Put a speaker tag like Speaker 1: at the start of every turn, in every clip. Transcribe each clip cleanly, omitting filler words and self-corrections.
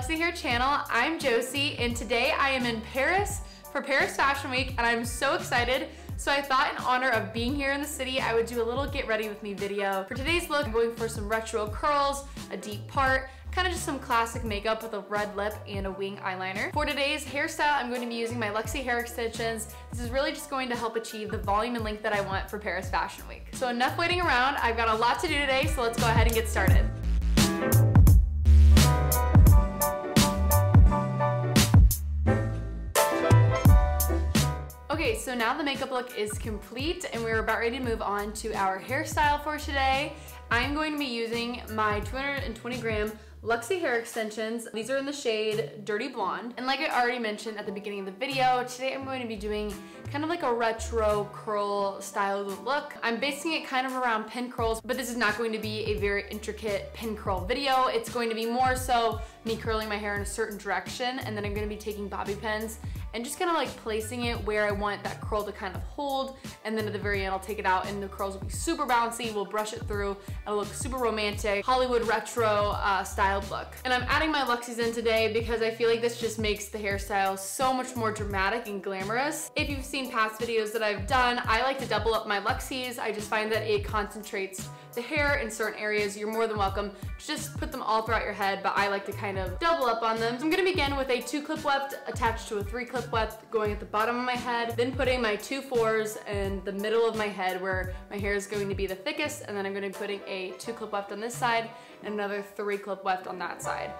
Speaker 1: Luxy Hair channel. I'm Josie, and today I am in Paris for Paris Fashion Week, and I'm so excited. So I thought in honor of being here in the city, I would do a little get ready with me video. For today's look, I'm going for some retro curls, a deep part, kind of just some classic makeup with a red lip and a wing eyeliner. For today's hairstyle, I'm going to be using my Luxy Hair extensions. This is really just going to help achieve the volume and length that I want for Paris Fashion Week. So enough waiting around. I've got a lot to do today, so let's go ahead and get started. Okay, so now the makeup look is complete and we're about ready to move on to our hairstyle for today. I'm going to be using my 220 gram Luxy Hair extensions. These are in the shade Dirty Blonde. And like I already mentioned at the beginning of the video, today I'm going to be doing kind of like a retro curl style look. I'm basing it kind of around pin curls, but this is not going to be a very intricate pin curl video. It's going to be more so me curling my hair in a certain direction, and then I'm going to be taking bobby pins and just kind of like placing it where I want that curl to kind of hold, and then at the very end I'll take it out and the curls will be super bouncy. We'll brush it through and it'll look super romantic, Hollywood retro styled look. And I'm adding my Luxys in today because I feel like this just makes the hairstyle so much more dramatic and glamorous. If you've seen past videos that I've done, I like to double up my Luxys. I just find that it concentrates the hair in certain areas. You're more than welcome to just put them all throughout your head, but I like to kind of double up on them. So I'm gonna begin with a 2-clip weft attached to a 3-clip weft going at the bottom of my head, then putting my 2 4s in the middle of my head where my hair is going to be the thickest, and then I'm gonna be putting a 2-clip weft on this side and another 3-clip weft on that side.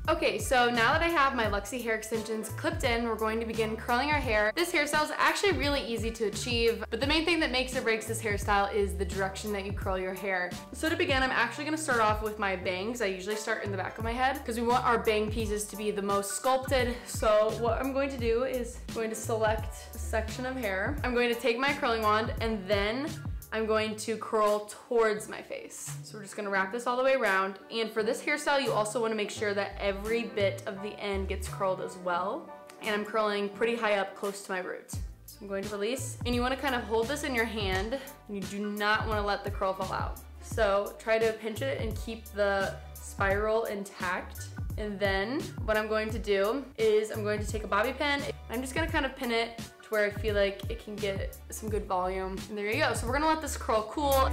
Speaker 1: Okay, so now that I have my Luxy Hair extensions clipped in, we're going to begin curling our hair. This hairstyle is actually really easy to achieve, but the main thing that makes or breaks this hairstyle is the direction that you curl your hair. So to begin, I'm actually gonna start off with my bangs. I usually start in the back of my head because we want our bang pieces to be the most sculpted. So what I'm going to do is I'm going to select a section of hair. I'm going to take my curling wand and then I'm going to curl towards my face. So we're just gonna wrap this all the way around. And for this hairstyle, you also wanna make sure that every bit of the end gets curled as well. And I'm curling pretty high up close to my roots. So I'm going to release. And you wanna kind of hold this in your hand. And you do not wanna let the curl fall out. So try to pinch it and keep the spiral intact. And then what I'm going to do is I'm going to take a bobby pin. I'm just gonna kind of pin it to where I feel like it can get some good volume. And there you go. So we're gonna let this curl cool.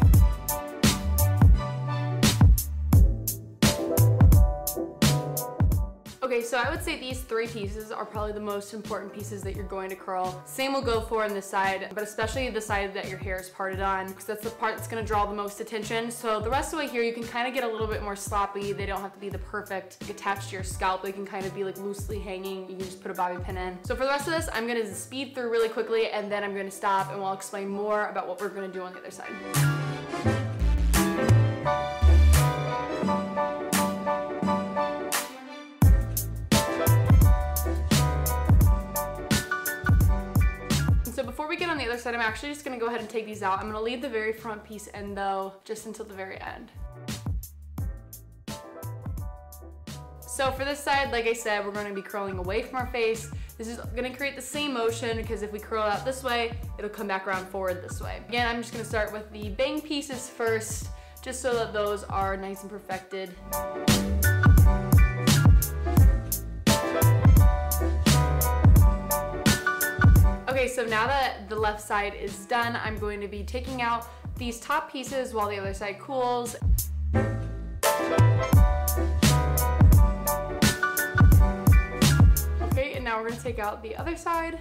Speaker 1: Okay, so I would say these 3 pieces are probably the most important pieces that you're going to curl. Same will go for on this side, but especially the side that your hair is parted on, because that's the part that's gonna draw the most attention. So the rest of the way here, you can kind of get a little bit more sloppy. They don't have to be the perfect attached to your scalp. They can kind of be like loosely hanging. You can just put a bobby pin in. So for the rest of this, I'm gonna speed through really quickly, and then I'm gonna stop and we'll explain more about what we're gonna do on the other side. Before we get on the other side, I'm actually just gonna go ahead and take these out. I'm gonna leave the very front piece in though, just until the very end. So for this side, like I said, we're gonna be curling away from our face. This is gonna create the same motion because if we curl out this way, it'll come back around forward this way. Again, I'm just gonna start with the bang pieces first, just so that those are nice and perfected. Okay, so now that the left side is done, I'm going to be taking out these top pieces while the other side cools. Okay, and now we're gonna take out the other side.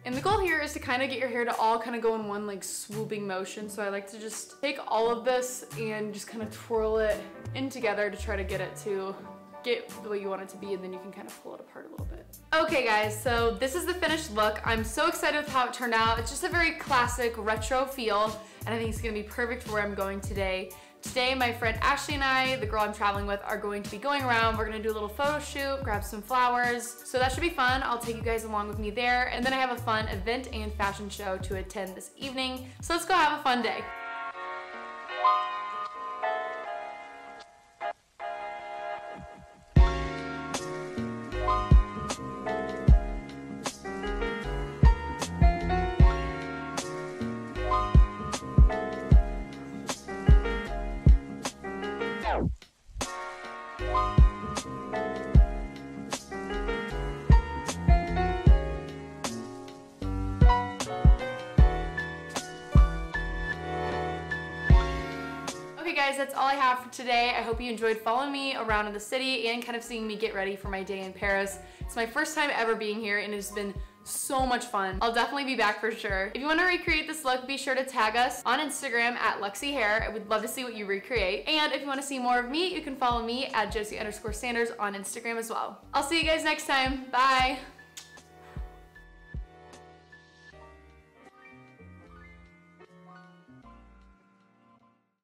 Speaker 1: And the goal here is to kind of get your hair to all kind of go in one like swooping motion. So I like to just take all of this and just kind of twirl it in together to try to get it to get the way you want it to be, and then you can kind of pull it apart a little bit. Okay guys, so this is the finished look. I'm so excited with how it turned out. It's just a very classic retro feel, and I think it's gonna be perfect for where I'm going today. Today, my friend Ashley and I, the girl I'm traveling with, are going to be going around. We're gonna do a little photo shoot, grab some flowers. So that should be fun. I'll take you guys along with me there. And then I have a fun event and fashion show to attend this evening. So let's go have a fun day. guys, that's all I have for today. I hope you enjoyed following me around in the city and kind of seeing me get ready for my day in Paris. It's my first time ever being here and it's been so much fun. I'll definitely be back for sure. If you want to recreate this look, be sure to tag us on Instagram at Luxy Hair. I would love to see what you recreate. And if you want to see more of me, you can follow me at Josie_Sanders on Instagram as well. I'll see you guys next time. Bye.